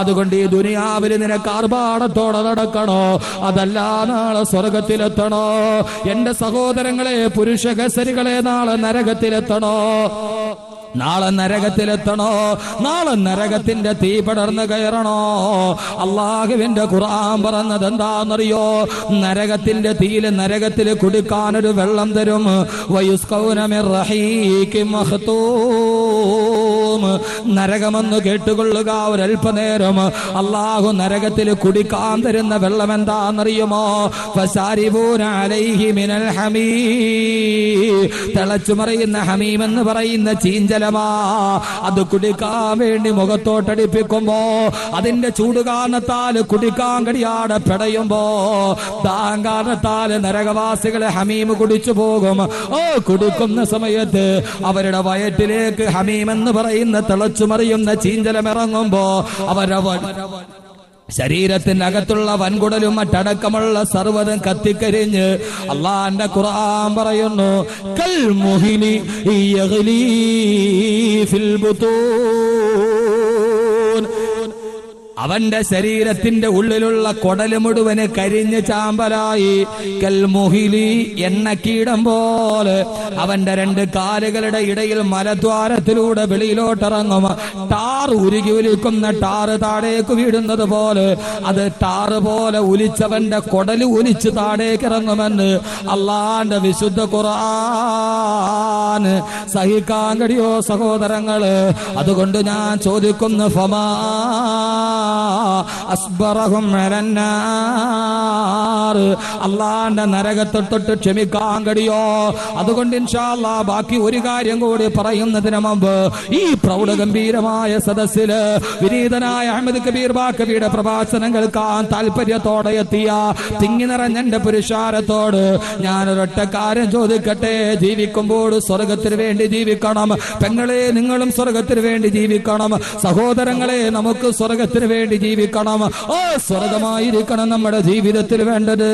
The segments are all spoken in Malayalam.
അതുകൊണ്ട് ഈ ദുനിയാവിൽ നിനക്ക് ആർഭാടത്തോടെ നടക്കണോ, അതല്ല നാളെ സ്വർഗത്തിലെത്തണോ? എന്റെ സഹോദരങ്ങളെ, പുരുഷകസരികളെ, നാളെ നരകത്തിലെത്തണോ? നാളെ നരകത്തിലെത്തണോ? നാളെ നരകത്തിന്റെ തീ പടർന്ന് കയറണോ? അള്ളാഹുവിന്റെ ഖുർആൻ പറഞ്ഞത് എന്താണെന്നറിയോ? നരകത്തിന്റെ തീയില് നരകത്തിൽ കുടിക്കാനൊരു വെള്ളം തരും. വയുസ്കൗന മിർ റഹീഖിൻ മഖ്തൂം. നരകമെന്ന് കേട്ടുകൊള്ളുക ഒരൽപ്പനേരം. അള്ളാഹു നരകത്തിൽ കുടിക്കാൻ തരുന്ന വെള്ളം എന്താണെന്നറിയുമോ? ഫസാരിബൂന അലൈഹി മിനൽ ഹമീം. തിളച്ചുമറിയുന്ന ഹമീം എന്ന് പറയുന്ന ചീഞ്ചല അത് കുടിക്കാൻ വേണ്ടി മുഖത്തോട്ടടിപ്പിക്കുമ്പോ അതിന്റെ ചൂട് കാരണത്താൽ കുടിക്കാൻ കഴിയാതെ പിടയുമ്പോ ദാഹകാരണത്താല് നരകവാസികളെ ഹമീം കുടിച്ചു പോകും. കുടിക്കുന്ന സമയത്ത് അവരുടെ വയറ്റിലേക്ക് ഹമീം എന്ന് പറയുന്ന തിളച്ചുമറിയുന്ന ചീഞ്ചലം ഇറങ്ങുമ്പോ അവരുടെ ശരീരത്തിന്റെ അകത്തുള്ള വൻകുടലും മറ്റടക്കമുള്ള സർവ്വതും കത്തിക്കരിഞ്ഞ് അള്ളാന്റെ ഖുർആൻ പറയുന്നു, കൽ മുഹിലി യഗ്ലീ ഫിൽ ബുതൂൻ. അവന്റെ ശരീരത്തിന്റെ ഉള്ളിലുള്ള കൊടല് മുഴുവന് കരിഞ്ഞ് ചാമ്പലായി. കൽമുഹിലി, എണ്ണക്കീടം പോലെ അവന്റെ രണ്ട് കാലുകളുടെ ഇടയിൽ മലദ്വാരത്തിലൂടെ വെളിയിലോട്ടിറങ്ങും. ടാർ ഉരുകി ഒലിക്കുന്ന ടാറ് താഴേക്ക് വീഴുന്നത് പോലെ അത് ടാറ് പോലെ ഒലിച്ചവന്റെ കൊടല് ഒലിച്ച് താഴേക്ക് ഇറങ്ങുമെന്ന് അള്ളാന്റെ വിശുദ്ധ ഖുർആൻ. സഹിക്കാൻ കഴിയോ സഹോദരങ്ങള്? അതുകൊണ്ട് ഞാൻ ചോദിക്കുന്നു, ഫമാ അസ്ബറഹും അലന്നാർ. അള്ളാന്റെ നരകത്തെ തൊട്ട് ക്ഷമിക്കാൻ കഴിയോ? അതുകൊണ്ട് ഇൻഷാ അല്ലാഹ് ബാക്കി ഒരു കാര്യം കൂടി പറയുന്നതിന് മുമ്പ് ഈ പ്രൗഢഗംഭീരമായ സദസ്സില് വിനീതനായ അഹമ്മദ് കബീർ ബാക്കവിയുടെ പ്രഭാഷണം കേൾക്കാൻ താല്പര്യത്തോടെ എത്തിയ തിങ്ങി നിറഞ്ഞ എന്റെ പുരുഷാരത്തോട് ഞാനൊരൊറ്റ കാര്യം ചോദിക്കട്ടെ. ജീവിക്കുമ്പോൾ സ്വർഗത്തിന് വേണ്ടി ജീവിക്കണം. പെങ്ങളെ, നിങ്ങളും സ്വർഗത്തിന് വേണ്ടി ജീവിക്കണം. സഹോദരങ്ങളെ, നമുക്ക് സ്വർഗത്തിന് വേണ്ടി ജീവിക്കണം. സ്വർഗമായിരിക്കണം നമ്മുടെ ജീവിതത്തിൽ വേണ്ടത്.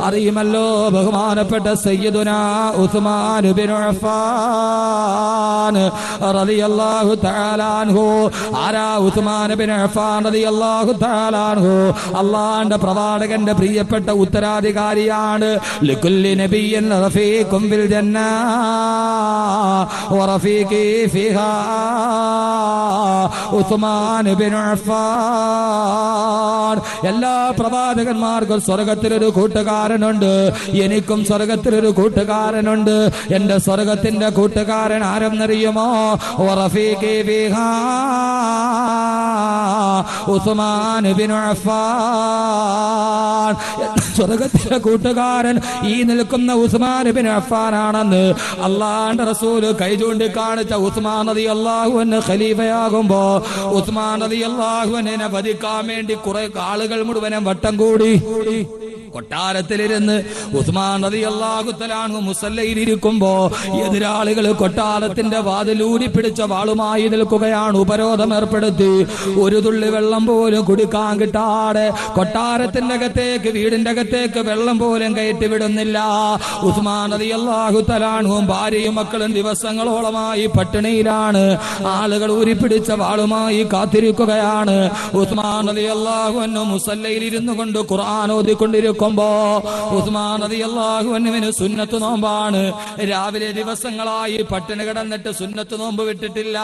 അറിയുമല്ലോ ബഹുമാനപ്പെട്ട സയ്യിദുനാ ഉസ്മാൻ ബിൻ അഫ്ഫാൻ റളിയല്ലാഹു തആല അൻഹു. ആരാ ഉസ്മാൻ ബിൻ അഫ്ഫാൻ റളിയല്ലാഹു തആല അൻഹു? അല്ലാഹുവിന്റെ പ്രവാചകന്റെ പ്രിയപ്പെട്ട ഉത്തരാധികാരിയാണ്. ലികുല്ലി നബിയ്യിൻ റഫീഖും ബിൽ ജന്ന വറഫീഖി ഫിഹാ ഉസ്മാൻ ബിൻ അഫ്ഫാൻ. എല്ലാ പ്രവാചകന്മാർക്കും സ്വർഗത്തിലൊരു കൂട്ടുകാരനുണ്ട്. എനിക്കും സ്വർഗത്തിലൊരു കൂട്ടുകാരനുണ്ട്. എന്റെ സ്വർഗത്തിന്റെ കൂട്ടുകാരൻ ആരെന്നറിയുമോ? വറഫീഖി ഫിഹാ ഉസ്മാൻ ബിൻ അഫ്ഫാൻ. സ്വർഗത്തിലെ കൂട്ടുകാരൻ ഈ നിൽക്കുന്ന ഉസ്മാൻ ബിൻ അഫ്ഫാൻ ആണെന്ന് അള്ളാഹുവിന്റെ റസൂല് കൈ ചൂണ്ടിക്കാണിച്ച ഉസ്മാൻ റളിയല്ലാഹു അൻഹു ഖലീഫയാകുമ്പോ ഉസ്മാൻ റളിയല്ലാഹു അൻഹുവിനെ വധിക്കാൻ വേണ്ടി കുറെ ആളുകൾ മുഴുവനും വട്ടം കൂടി. കൊട്ടാരത്തിലിരുന്ന് ഉസ്മാൻ റളിയല്ലാഹു തആല അൻഹു മുസല്ലയിൽ ഇരിക്കുമ്പോ എതിരാളികൾ കൊട്ടാരത്തിന്റെ വാതിലൂരി പിടിച്ച വാളുമായി നിൽക്കുകയാണ്. ഉപരോധം ഏർപ്പെടുത്തി. ഒരു തുള്ളി വെള്ളം പോലും കുടിക്കാൻ കിട്ടാതെ കൊട്ടാരത്തിന്റെ അകത്തേക്ക്, വീടിന്റെ അകത്തേക്ക് വെള്ളം പോലും കയറ്റി വിടുന്നില്ല. ഉസ്മാൻ റളിയല്ലാഹു തആല അൻഹുവും ഭാര്യയും മക്കളും ദിവസങ്ങളോളമായി പട്ടിണിയിലാണ്. ആളുകൾ ഊരിപ്പിടിച്ച വാളുമായി കാത്തിരിക്കുകയാണ്. ഉസ്മാൻ റളിയല്ലാഹു അൻഹു മുസല്ലയിൽ ഇരുന്നു കൊണ്ട് ഖുർആൻ ഓതിക്കൊണ്ടിരിക്കും. ഉസ്മാൻ റളിയല്ലാഹു അൻഹുവിന് സുന്നത്ത് നോമ്പാണ്. രാവിലെ ദിവസങ്ങളായി പട്ടിണി കിടന്നിട്ട് സുന്നത്ത് നോമ്പ് വിട്ടിട്ടില്ല.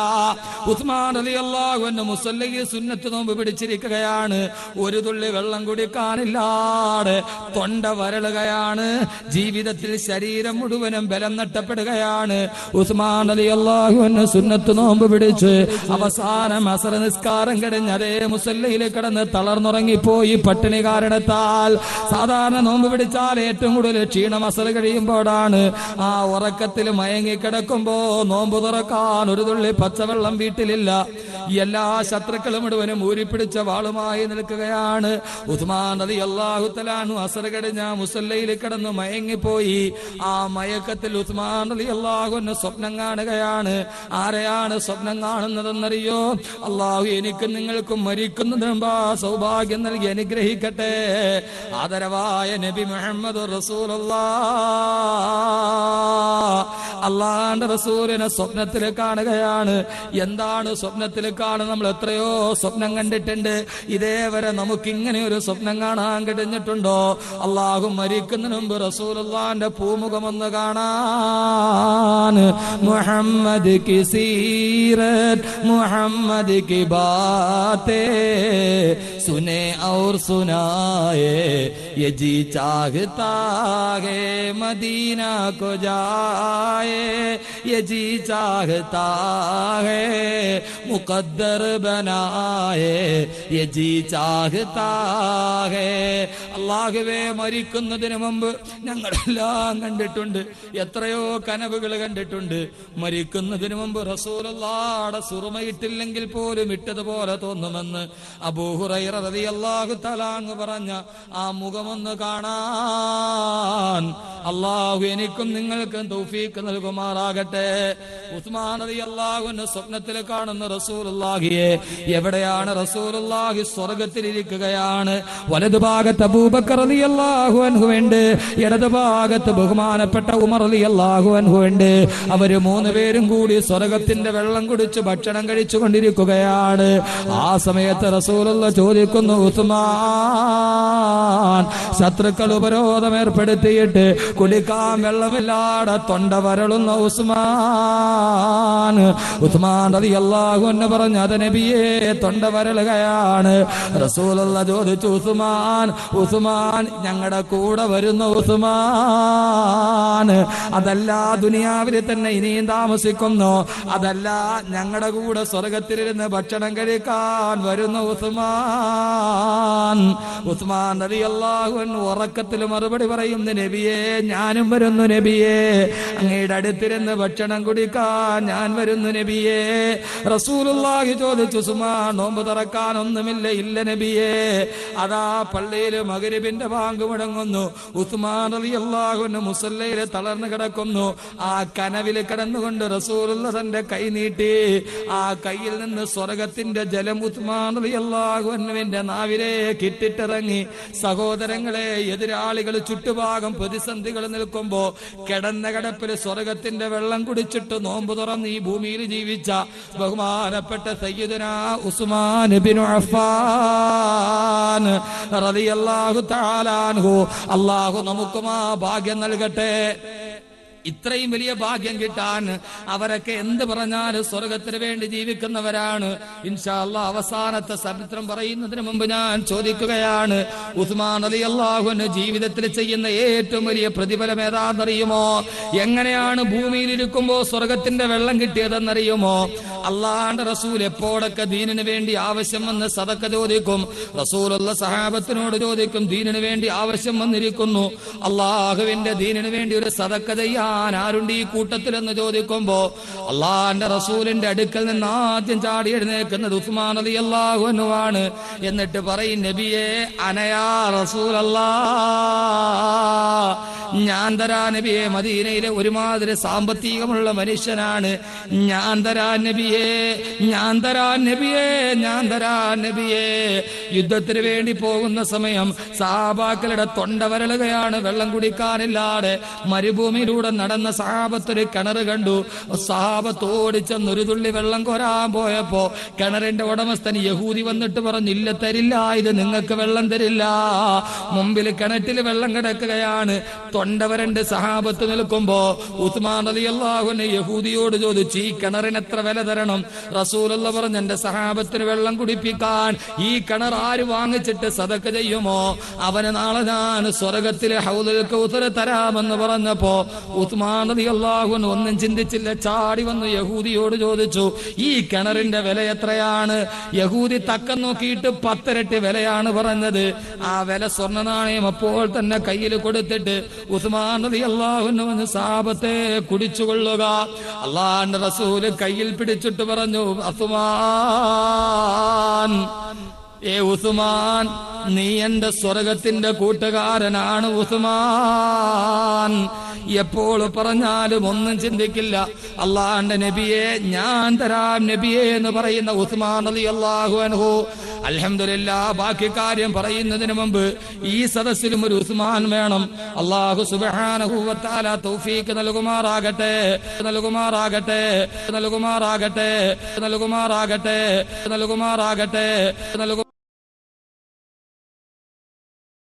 ഉസ്മാൻ റളിയല്ലാഹു അൻഹു മുസല്ലയിൽ സുന്നത്ത് നോമ്പ് പിടിച്ചിരിക്കുകയാണ്. ഒരു തുള്ളി വെള്ളം കുടിക്കാനില്ലാതെ തൊണ്ട വരളുകയാണ്. ജീവിതത്തിൽ ശരീരം മുഴുവനും ബലം നഷ്ടപ്പെടുകയാണ്. ഉസ്മാൻ റളിയല്ലാഹു അൻഹു സുന്നത്ത് നോമ്പ് പിടിച്ച് അവസാനം അസർ നിസ്കാരം കഴിഞ്ഞ് അതേ മുസല്ലയിൽ കിടന്ന് തളർന്നുറങ്ങിപ്പോയി പട്ടിണി കാരണത്താൽ. സാധാരണ നോമ്പ് പിടിച്ചാൽ ഏറ്റവും കൂടുതൽ ക്ഷീണം അസർ കഴിയുമ്പോഴാണ്. ആ ഉറക്കത്തിൽ മയങ്ങിക്കിടക്കുമ്പോ നോമ്പ് തുറക്കാൻ ഒരു തുള്ളി പച്ചവെള്ളം വീട്ടിലില്ല. എല്ലാ ശത്രുക്കളും മുഴുവനും ഊരിപ്പിടിച്ച വാളുമായി നിൽക്കുകയാണ്. ഉസ്മാൻ റളിയല്ലാഹു തആല അൻഹു അസർ കഴിഞ്ഞ മുസല്ലയിൽ കിടന്ന് മയങ്ങിപ്പോയി. ആ മയക്കത്തിൽ ഉസ്മാൻ റളിയല്ലാഹു അൻഹു സ്വപ്നം കാണുകയാണ്. ആരെയാണ് സ്വപ്നം കാണുന്നതെന്നറിയോ? അള്ളാഹു എനിക്കും നിങ്ങൾക്കും മരിക്കുന്നതിന് മുമ്പ് സൗഭാഗ്യം നൽകി അനുഗ്രഹിക്കട്ടെ. ആദരവായ നബി മുഹമ്മദ് റസൂലുള്ളാഹ് അള്ളാന്റെ റസൂലിനെ സ്വപ്നത്തിൽ കാണുകയാണ്. എന്താണ് സ്വപ്നത്തിൽ കാണുന്നത്? നമ്മൾ എത്രയോ സ്വപ്നം കണ്ടിട്ടുണ്ട്. ഇതേവരെ നമുക്ക് ഇങ്ങനെ ഒരു സ്വപ്നം കാണാൻ കഴിഞ്ഞിട്ടുണ്ടോ? അള്ളാഹു മരിക്കുന്നതിന് മുമ്പ് റസൂലുള്ളാന്റെ പൂമുഖമൊന്ന് കാണാൻ. മുഹമ്മദ് കി സീറത്ത് മുഹമ്മദ് की बातें सुने और सुनाए ये जी चाहता है मदीना को जाए ये जी चाहता है मुकद्दर बनाए ये जी चाहता है. അല്ലാഹുവേ, മരിക്കുന്നതിന് മുമ്പ് ഞങ്ങളെല്ലാം കണ്ടിട്ടുണ്ട്, എത്രയോ കനവുകൾ കണ്ടിട്ടുണ്ട്. മരിക്കുന്നതിന് മുമ്പ് റസൂലുള്ളാഹിയുടെ സുറുമയിട്ടില്ലെങ്കിൽ പോലും ഇട്ടതുപോലെ തോന്നുമെന്ന് അബൂ ഹുറൈറ റളിയല്ലാഹു തആല അൻഹു പറഞ്ഞ ആ മുഖമൊന്ന് കാണാൻ അല്ലാഹു എനിക്കും നിങ്ങൾക്കും തൗഫീഖ് നൽകുമാറാകട്ടെ. ഉസ്മാൻ റളിയല്ലാഹു അൻഹു സ്വപ്നത്തിൽ കാണുന്ന റസൂലുള്ളാഹിയെ. എവിടെയാണ് റസൂലുള്ളാഹി? സ്വർഗ്ഗത്തിലിരിക്കുകയാണ്. വലതുഭാഗത്ത് അബൂബക്കർ റളിയല്ലാഹു അൻഹു ഉണ്ട്, ഇടതുഭാഗത്ത് ബഹുമാനപ്പെട്ട ഉമർ റളിയല്ലാഹു അൻഹു ഉണ്ട്. അവര് മൂന്നുപേരും കൂടി സ്വർഗ്ഗത്തിന്റെ വെള്ളം കുടിച്ച് ഭക്ഷണം കഴിച്ചു കൊണ്ടിരിക്കുകയാണ്. ആ സമയത്ത് റസൂലുള്ള ചോദിക്കുന്നു, ഉസ്മാൻ, ശത്രുക്കൾ ഉപരോധം ഏർപ്പെടുത്തിയിട്ട് കുടിക്കാൻ വെള്ളമില്ലാതെ തൊണ്ട വരളുന്ന ഉസ്മാൻ റളിയല്ലാഹു അൻഹു പറഞ്ഞു, അത് നബിയേ, തൊണ്ട വരളുകയാണ്. റസൂലുള്ള ചോദിച്ചു, ഉസ്മാൻ ഞങ്ങളുടെ കൂടെ വരുന്ന ഉസ്മാൻ, അതല്ല ദുനിയാവിൽ തന്നെ ഇനിയും താമസിക്കുന്നു, അതല്ല ഞങ്ങളുടെ കൂടെ സ്വർഗത്തിലിരുന്ന് ഭക്ഷണം കഴിക്കാൻ വരുന്ന ഉസ്മാൻ റളിയല്ലാഹു അൻഹു ഉറക്കത്തിൽ മറുപടി പറയുന്നു, നബിയേ, ഞാനും വരുന്നു നബിയേ, അങ്ങയുടെ അടുത്തിരുന്ന് ഭക്ഷണം കുടിക്കാൻ ഞാൻ വരുന്നു നബിയേ. റസൂലുള്ളാഹി ചോദിച്ചു, ഉസ്മാൻ, നോമ്പ് തുറക്കാൻ ഒന്നുമില്ല? ഇല്ല നബിയേ. അതാ പള്ളിയിൽ മഗ്രിബിന്റെ ബാങ്ക് മുടങ്ങുന്നു. ഉസ്മാൻ റളിയല്ലാഹു അൻഹു മുസല്ലയിൽ തളർന്നു കിടക്കുന്നു. ആ കനവിൽ കിടന്നുകൊണ്ട് റസൂലുള്ള തന്റെ കൈ നീട്ടി. ആ കയ്യിൽ നിന്ന് സ്വർഗത്തിന്റെ ജലം ഉസ്മാൻ റളിയല്ലാഹു അൻഹുവിന്റെ നാവിലേക്ക് ഇട്ടിട്ടിറങ്ങി. സഹോദരങ്ങളെ, എതിരാളികൾ ചുറ്റുഭാഗം പ്രതിസന്ധികൾ നിൽക്കുമ്പോ കിടന്ന കിടപ്പിൽ സ്വർഗത്തിന്റെ വെള്ളം കുടിച്ചിട്ട് നോമ്പ് തുറന്ന് ഈ ഭൂമിയിൽ ജീവിച്ച ബഹുമാനപ്പെട്ട സയ്യിദുനാ ഉസ്മാൻ ഇബ്നു അഫ്ഫാൻ റളിയല്ലാഹു തആല അൻഹു. അല്ലാഹു നമുക്കും ആ ഭാഗ്യം നൽകട്ടെ. ഇത്രയും വലിയ ഭാഗ്യം കിട്ടാൻ അവരൊക്കെ എന്ത് പറഞ്ഞാലും സ്വർഗത്തിന് വേണ്ടി ജീവിക്കുന്നവരാണ്. ഇൻഷാ അല്ലാഹ് അവസാനത്തെ ചരിത്രം പറയുന്നതിന് മുമ്പ് ഞാൻ ചോദിക്കുകയാണ്, ഉസ്മാൻ റളിയല്ലാഹു അൻഹു ജീവിതത്തിൽ ചെയ്യുന്ന ഏറ്റവും വലിയ പ്രതിഫലം ഏതാണെന്നറിയുമോ? എങ്ങനെയാണ് ഭൂമിയിൽ ഇരിക്കുമ്പോ സ്വർഗത്തിന്റെ വെള്ളം കിട്ടിയതെന്നറിയുമോ? അള്ളാഹുവിന്റെ റസൂൽ എപ്പോഴൊക്കെ ദീനിന് വേണ്ടി ആവശ്യം വന്ന് സദഖ ചോദിക്കും. റസൂലുള്ള സഹാബത്തിനോട് ചോദിക്കും, ദീനിന് വേണ്ടി ആവശ്യം വന്നിരിക്കുന്നു, അള്ളാഹുവിന്റെ ദീനിന് വേണ്ടി ഒരു സദഖ ചെയ്യാൻ ആരുണ്ട് ഈ കൂട്ടത്തിലെന്ന് ചോദിക്കുമ്പോ അള്ളാഹുവിന്റെ റസൂലിന്റെ അടുക്കൽ നിന്ന് ആദ്യം ചാടി എഴുന്നേൽക്കുന്നത് ഉസ്മാൻ റളിയല്ലാഹു അൻഹു ആണ്. എന്നിട്ട് പറയും, നബിയേ, അനയാ റസൂലല്ലാഹ്, ഞാൻ തരാ നബിയെ. മദീനയിലെ ഒരുമാതിരി സാമ്പത്തികമുള്ള മനുഷ്യനാണ്. ഞാൻ തരാ നബിയേ, ഞാൻ തരാ നബിയേ, ഞാൻ തരാ നബിയേ. യുദ്ധത്തിന് വേണ്ടി പോകുന്ന സമയം സഹാബാക്കളുടെ തൊണ്ട വരളുകയാണ്, വെള്ളം കുടിക്കാനില്ലാതെ. മരുഭൂമിയിലൂടെ നടന്ന സഹാബത്തൊരു കിണർ കണ്ടു. സഹാബത്ത് ഓടിച്ചെന്നൊരു തുള്ളി വെള്ളം കോരാൻ പോയപ്പോ കിണറിന്റെ ഉടമസ്ഥൻ യഹൂദി വന്നിട്ട് പറഞ്ഞു, ഇല്ല, തരില്ല, ഇത് നിങ്ങൾക്ക് വെള്ളം തരില്ല. മുമ്പിൽ കിണറ്റിൽ വെള്ളം കിടക്കുകയാണ്. തൊണ്ടവരണ്ട് സഹാബത്ത് നിൽക്കുമ്പോ ഉസ്മാൻ റളിയല്ലാഹു അൻഹു യഹൂദിയോട് ചോദിച്ചു, ഈ കിണറിന് എത്ര വില തരണം? റസൂലുള്ള പറഞ്ഞു, എന്റെ സഹാബത്തിന് വെള്ളം കുടിപ്പിക്കാൻ ഈ കിണർ ആര് വാങ്ങിച്ചിട്ട് സദഖ ചെയ്യുമോ അവന് നാളെ ഞാൻ സ്വർഗത്തിലെ ഹൗദുൽ കൗസർ തരാമെന്ന് പറഞ്ഞപ്പോ ഉസ്മാൻ റളിയല്ലാഹു അൻഹു ഒന്നും ചിന്തിച്ചില്ല, ചാടി വന്നു യഹൂദിയോട് ചോദിച്ചു, ഈ കിണറിന്റെ വില എത്രയാണ്? യഹൂദി തക്കം നോക്കിയിട്ട് 10 ഇരട്ടി വിലയാണ് പറഞ്ഞത്. ആ വില സ്വർണ്ണ നാണയം അപ്പോൾ തന്നെ കയ്യിൽ കൊടുത്തിട്ട് ഉസ്മാൻ റളിയല്ലാഹു അൻഹു സഹാബത്തെ കുടിച്ചുകൊള്ളുക. അല്ലാഹുവിന്റെ റസൂൽ കയ്യിൽ പിടിച്ചിട്ട് പറഞ്ഞു, ഉസ്മാൻ, ഏ ഉസ്മാൻ, നീ എന്റെ സ്വർഗത്തിന്റെ കൂട്ടുകാരനാണ് ഉസ്മാൻ. എപ്പോൾ പറഞ്ഞാലും ഒന്നും ചിന്തിക്കില്ല. അള്ളാഹുവിന്റെ നബിയെ ഞാൻ തരാം നബിയെ എന്ന് പറയുന്ന ഉസ്മാൻ റളിയല്ലാഹു അൻഹു. അൽഹംദുലില്ലാഹ്, ബാക്കി കാര്യം പറയുന്നതിന് മുമ്പ് ഈ സദസ്സിലും ഒരു ഉസ്മാൻ വേണം. അല്ലാഹു സുബ്ഹാനഹു വ തആല തൗഫീഖ് നൽകുമാറാകട്ടെ നൽകുമാറാകട്ടെ നൽകുമാറാകട്ടെ നൽകുമാറാകട്ടെ നൽകുമാറാകട്ടെ നൽകുമാറാകട്ടെ.